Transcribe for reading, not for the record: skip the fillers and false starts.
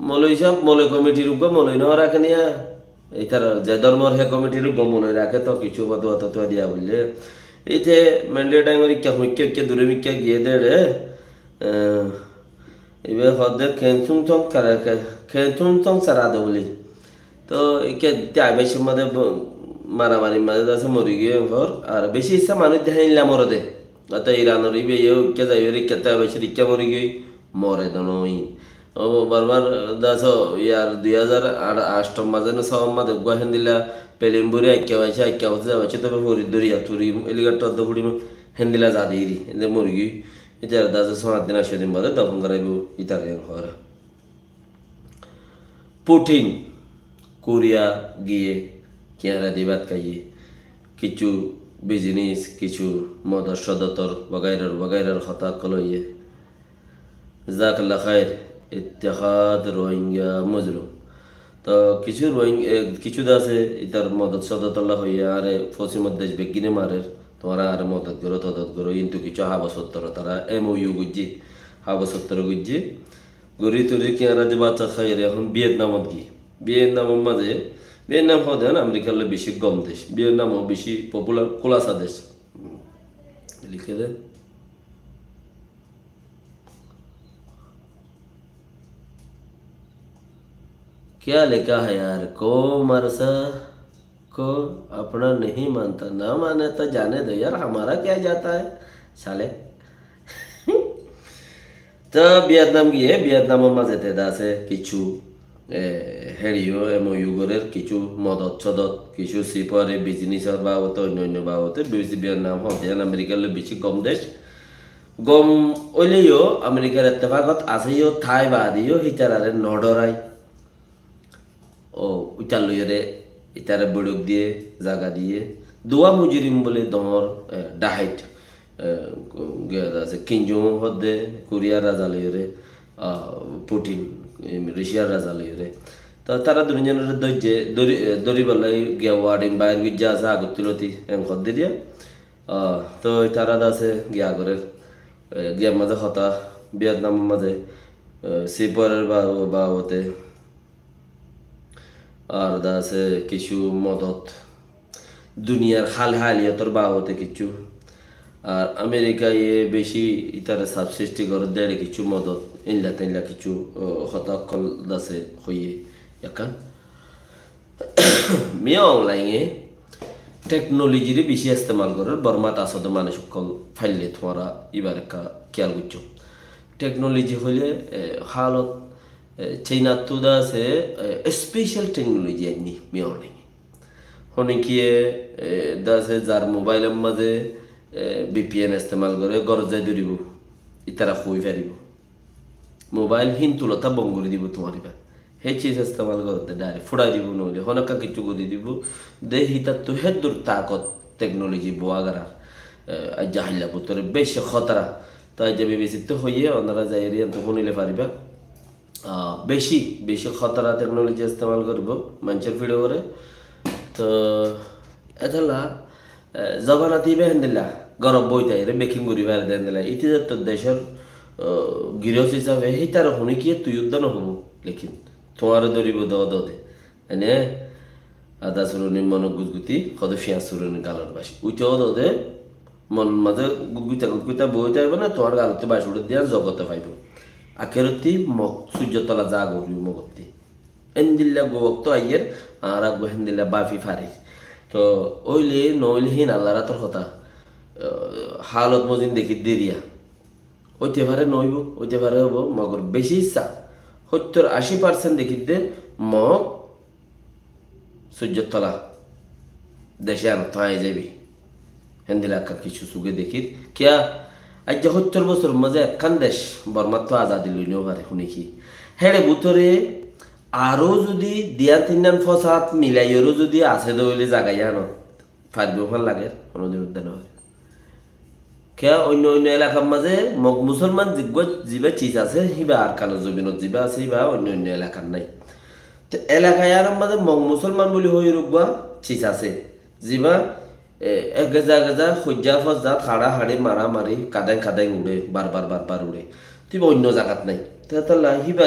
মৌলই সব মৌলই কমিটির উপর মৌলই নেওয়া রাখে নিয়া এই তার যে ধর্মর হে কমিটির উপর মৌলই রাখে তো কিছু কত অত তো দিয়া বললে এই যে মেন্ডে টাইমের ইক্কা দূরে মিক্কা গিয়ে দে রে এবার হদে খেনচুং চং সারা দে বলি তো একে আইবাসের মধ্যে মারামারি মাঝে আছে মরি গিয়ে ঘর আর বেশি ইচ্ছা মানুষ দেখা নিলাম মরে দে অত ইরানোর ইবে ইকে যাই ইকে আইবাসের ইকে মরি গিয়ে মরে দনই ও বারবার দাস ইয়ার 2008 মাঝে না সব মাঝে গুয়াহেন দিলা পেলিমবুরি আইকে বাইছে তবে হরি দরিয়া তুরি এলিগাটর দবুড়ি হেন্দিলা যা দিরি এলে মরি গিয়ে এটা দাস 7 দিন 8 দিন বাদে তখন করাইব ইতারে ঘর পুটিন কোরিয়া গিয়ে কেয়ারা দিবাত খাইয়ে কিছু বিজনেস কিছু মদর সদতর বগাইরার হতা কলইয়ে জাকাল্লা খায়ের ইত্তেহাদ রোহিঙ্গা মজলুম তো কিছু কিছু আছে ইতার মদত সদতল্লা হইয়া আরে পশ্চিমত দেশ বেগিনে মারের তোমরা আরে মদত করো তদত করো কিন্তু কিছু হাবসত্তর তারা MOU গুজি হাবসত্তর গুজি গড়ি তুরি কেয়ারা দিবাত খাইয়ে এখন ভিয়েতনামত গিয়ে ভিয়েতনামের মাঝে ভিয়েতনাম হদেন আমেরিকার বেশি গম দেশ ভিয়েতনামও বেশি পপুলার খোলাসা দেশ লিখে দেন क्या लिखा है यार को मरसा को अपना नहीं मानता ना माने तो जाने दो यार हमारा क्या जाता है साले তো ভিয়েতনাম গিয়ে ভিয়েতনামের মাঝে তেদা আছে কিছু হেরিও MOU গরের কিছু মদত সদত কিছু সিপারে বিজনেসের বাবতে অন্য বাবতে ভিয়েতনাম হতেন আমেরিকার বেশি গম দেশ গম ওইলেও আমেরিকার এত্তেফাকত আছেও থাই বাদিও হিতারারে নডরাই ও উইটার লইরে ইতারে বড়ক দিয়ে জায়গা দিয়ে দোয়া মুজরিম বলে দমর ডাহাইট আছে কিঞ্জম হদে কোরিয়ার রাজা লইরে পুটিন রাশিয়ার রাজা লইরে তো তারা দুজনের দৈর্যে দরিবালাই গিয়া ওয়ার্ডিং বাইর গিয়া আছে আগতুলতি এম হদে দিয়া তো তারা আছে গিয়া করে গিয়া মাঝে হতা ভিয়েতনামের মাঝে সিপারের বা হতে আর আছে কিছু মদত দুনিয়ার হালিয়তর বাবতে কিছু আর আমেরিকায় বেশি ইতারে সাবসিস্টি করে দেড় কিছু মদত ইনলা কিছু হতাকল দাসে হইয়ে একান মিয়া অনলাইনে টেকনোলজির বেশি ইস্তেমাল করে বর্মাত আসতে মানুষ সকল ফাইলে তোমারা এবার খেয়াল করছো টেকনোলজি হইলে হালত চাইনা তো আছে স্পেশাল টেকনোলজি আইনি মিয়া অনলাইনে হনিকিয়ে দাসে যার মোবাইলের মাঝে VPN ইস্তেমাল করে গরজায় দৌড়িব ইতারা খুঁই ফেরিব মোবাইল হিনতুলতা বঙ্গুলি দিব তোমার এবার সেই চিজ ইস্তেমাল করতে ডাইরেক্ট ফুড়াই দিব নহলে হনকা কিছু করে দিব দে হিতার তো হে দূর তাকত টেকনোলজি বোয়াগারার জাহিল্লা পুতরে বেশি খতরা তাই যে বিবেচিত হইয়ে ওনারা যাই তো শুনিলে পারিবা বেশি খতরা টেকনোলজি ইস্তেমাল করব মানুষের ভিডিও করে তো এতলা জবানাতি বেহেন্দিল্লা গরম বইতাই রে বেকিং করি ফেলে দেন দিলা ইতি তো দেশের গৃহস্থ হিসাবে সেই তার শুনি কি তুই যুদ্ধ নহব লেকিন তোমার দরিব দে এনে আদা সুরনি মন গুজগুতি কত ফিয়া সুরনি গালর বাসি উইতেও দে মন মাঝে গুগুতা বই যাইব না তোমার গালতে বাসি উঠে দিয়া জগতে পাইব আখেরতি মগ সূর্যতলা যা গরি মগতি এন্দিল্লা গোবক্ত আইয়ের আর আগো হেন্দিল্লা বাফি ফারি তো ওইলে নইলে হিন আল্লাহরা তোর কথা হালত মজিন দেখি দেরিয়া ওইতে পারে নইব ওইতে পারে হবো মগর বেশি ইচ্ছা 70-80% দেখিতে মগ সূর্যতলা দেশে আর থাই যাবি হেন্দিলা কিছু সুগে দেখি কিয়া আজ 70 বছর মাঝে একখান দেশ বর্মার তো আজাদি লইলেও পারে শুনি কি হেড়ে বুতরে আরো যদি দিয়া তিন ফসাদ মিলাইয়েরও যদি আছে দইলে জাগাইয়া ন ফারবেও ভাল লাগে কোনোদিন উদ্যান হয় কেয়া অন্য এলাকার মাঝে মুসলমান জিবা চিজ আছে হিবা আর কালো জমিনত জিবা আছে হিবা অন্য এলাকার নাই তো এলাকায় আর মাঝে মুসলমান বলি হই রুকবা চিজ আছে জিবা গেজা সজ্জা ফজ্জা খাড়া হাড়ি মারা মারি কাদাই উড়ে বারবার উড়ে তুই অন্য জায়গাত নাই হিবা